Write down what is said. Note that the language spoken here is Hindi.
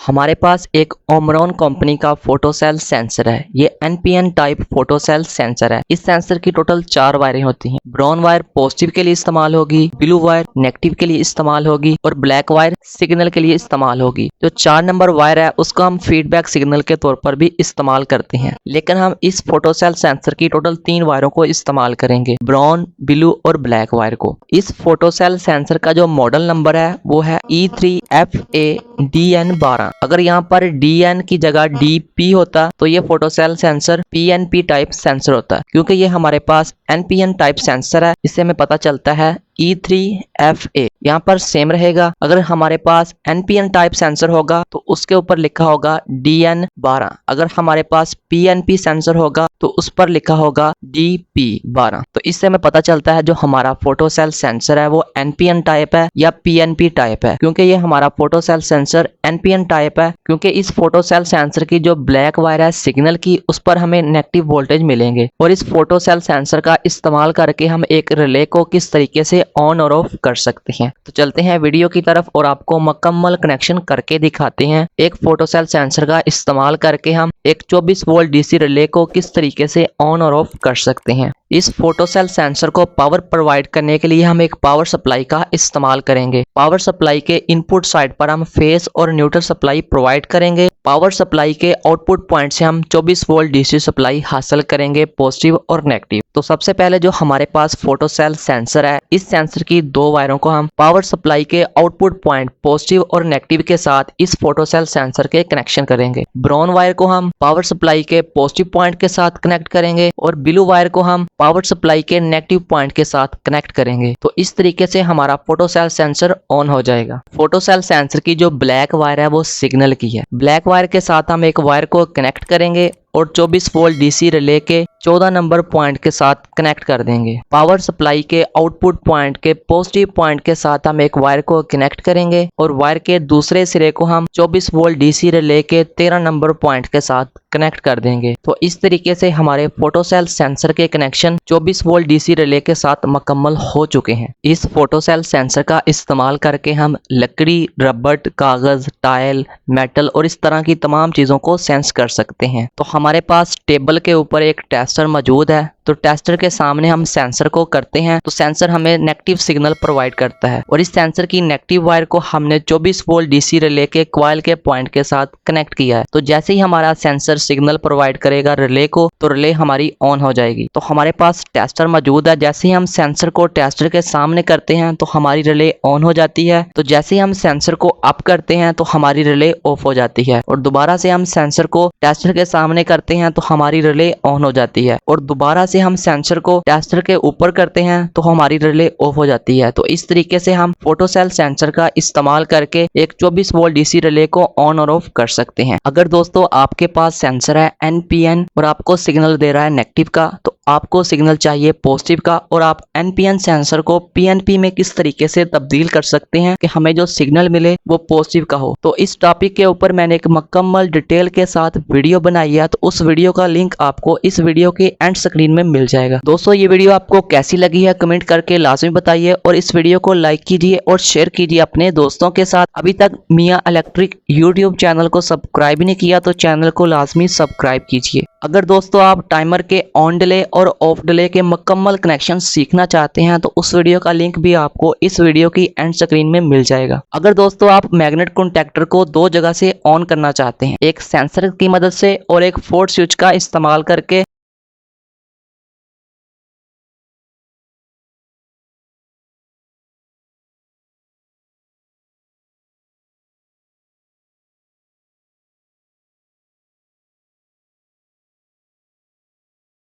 हमारे पास एक ओमरॉन कंपनी का फोटो सेल सेंसर है। ये NPN type photo cell sensor है। इस सेंसर की टोटल 4 वायरें होती हैं। ब्राउन वायर पॉजिटिव के लिए इस्तेमाल होगी, ब्लू वायर नेगेटिव के लिए इस्तेमाल होगी और ब्लैक वायर सिग्नल के लिए इस्तेमाल होगी। जो 4 नंबर वायर है उसको हम फीडबैक सिग्नल के तौर पर भी इस्तेमाल करते हैं, लेकिन हम इस फोटो सेल सेंसर की टोटल 3 वायरों को इस्तेमाल करेंगे, ब्राउन, ब्लू और ब्लैक वायर को। इस फोटो सेल सेंसर का जो मॉडल नंबर है वो है E3FA-DN12। अगर यहाँ पर DN की जगह DP होता तो ये photo cell sensor PNP type sensor होता। क्योंकि ये हमारे पास NPN टाइप सेंसर है, इससे हमें पता चलता है E3FA यहाँ पर सेम रहेगा। अगर हमारे पास NPN टाइप सेंसर होगा तो उसके ऊपर लिखा होगा DN12। अगर हमारे पास PNP सेंसर होगा तो उस पर लिखा होगा DP12। तो इससे हमें पता चलता है जो हमारा फोटो सेल सेंसर है वो NPN टाइप है या PNP टाइप है। क्योंकि ये हमारा photo cell sensor NPN type है, क्योंकि इस फोटो सेल सेंसर की जो ब्लैक वायर है सिग्नल की, उस पर हमें नेगेटिव वोल्टेज मिलेंगे। और इस फोटो सेल सेंसर का इस्तेमाल करके हम एक रिले को किस तरीके से ऑन और ऑफ कर सकते हैं। तो चलते हैं वीडियो की तरफ और आपको मुकम्मल कनेक्शन करके दिखाते हैं। एक फोटो सेल सेंसर का इस्तेमाल करके हम एक 24 वोल्ट डीसी रिले को किस तरीके से ऑन और ऑफ कर सकते हैं। इस फोटो सेल सेंसर को पावर प्रोवाइड करने के लिए हम एक पावर सप्लाई का इस्तेमाल करेंगे। पावर सप्लाई के इनपुट साइड पर हम फेस और न्यूट्रल सप्लाई प्रोवाइड करेंगे। पावर सप्लाई के आउटपुट पॉइंट से हम 24 वोल्ट डीसी सप्लाई हासिल करेंगे, पॉजिटिव और नेगेटिव। तो सबसे पहले जो हमारे पास फोटो सेल सेंसर है, इस सेंसर की 2 वायरों को हम पावर सप्लाई के आउटपुट पॉइंट पॉजिटिव और नेगेटिव के साथ इस फोटो सेल सेंसर के कनेक्शन करेंगे। ब्राउन वायर को हम पावर सप्लाई के पॉजिटिव पॉइंट के साथ कनेक्ट करेंगे और ब्लू वायर को हम पावर सप्लाई के नेगेटिव पॉइंट के साथ कनेक्ट करेंगे। तो इस तरीके से हमारा फोटो सेल सेंसर ऑन हो जाएगा। फोटो सेल सेंसर की जो ब्लैक वायर है वो सिग्नल की है। ब्लैक वायर के साथ हम एक वायर को कनेक्ट करेंगे और 24 वोल्ट डीसी रिले के 14 नंबर पॉइंट के साथ कनेक्ट कर देंगे। पावर सप्लाई के आउटपुट पॉइंट के पॉजिटिव पॉइंट के साथ हम एक वायर को कनेक्ट करेंगे और वायर के दूसरे सिरे को हम 24 वोल्ट डीसी रिले के 13 नंबर पॉइंट के साथ कनेक्ट कर देंगे। तो इस तरीके से हमारे फोटो सेल सेंसर के कनेक्शन 24 वोल्ट डीसी रिले के साथ मुकम्मल हो चुके हैं। इस फोटो सेल सेंसर का इस्तेमाल करके हम लकड़ी, रबड़, कागज, टाइल, मेटल और इस तरह की तमाम चीजों को सेंस कर सकते हैं। तो हमारे पास टेबल के ऊपर एक टेस्टर मौजूद है। तो टेस्टर के सामने हम सेंसर को करते हैं तो सेंसर हमें नेगेटिव सिग्नल प्रोवाइड करता है और इस सेंसर की नेगेटिव वायर को हमने 24 वोल्ट डीसी रिले के कॉइल के पॉइंट के साथ कनेक्ट किया है। तो जैसे ही हमारा सेंसर सिग्नल प्रोवाइड करेगा रिले को, तो रिले हमारी ऑन हो जाएगी। तो हमारे पास टेस्टर मौजूद है। जैसे ही हम सेंसर को टेस्टर के सामने करते हैं तो हमारी रिले ऑन हो जाती है। तो जैसे ही हम सेंसर को अप करते हैं तो हमारी रिले ऑफ हो जाती है और दोबारा से हम सेंसर को टेस्टर के सामने करते हैं तो हमारी रिले ऑन हो जाती है और दोबारा से हम सेंसर को टेस्टर के ऊपर करते हैं तो हमारी रिले ऑफ हो जाती है। तो इस तरीके से हम फोटो सेल सेंसर का इस्तेमाल करके एक 24 वोल्ट डीसी रिले को ऑन और ऑफ कर सकते हैं। अगर दोस्तों आपके पास सेंसर है NPN और आपको सिग्नल दे रहा है नेगेटिव का, तो आपको सिग्नल चाहिए पॉजिटिव का और आप NPN सेंसर को PNP में किस तरीके से तब्दील कर सकते हैं कि हमें जो सिग्नल मिले वो पॉजिटिव का हो। तो इस टॉपिक के ऊपर मैंने एक मुकम्मल डिटेल के साथ वीडियो बनाई है। तो उस वीडियो का लिंक आपको इस वीडियो के एंड स्क्रीन में मिल जाएगा। दोस्तों ये वीडियो आपको कैसी लगी है कमेंट करके लाजमी बताइए और इस वीडियो को लाइक कीजिए और शेयर कीजिए अपने दोस्तों के साथ। अभी तक मियां इलेक्ट्रिक यूट्यूब चैनल को सब्सक्राइब नहीं किया तो चैनल को लाजमी सब्सक्राइब कीजिए। अगर दोस्तों आप टाइमर के ऑन डिले और ऑफ डिले के मुकम्मल कनेक्शन सीखना चाहते हैं तो उस वीडियो का लिंक भी आपको इस वीडियो की एंड स्क्रीन में मिल जाएगा। अगर दोस्तों आप मैग्नेट कॉन्टैक्टर को 2 जगह से ऑन करना चाहते हैं, एक सेंसर की मदद से और एक फोर्ट स्विच का इस्तेमाल करके,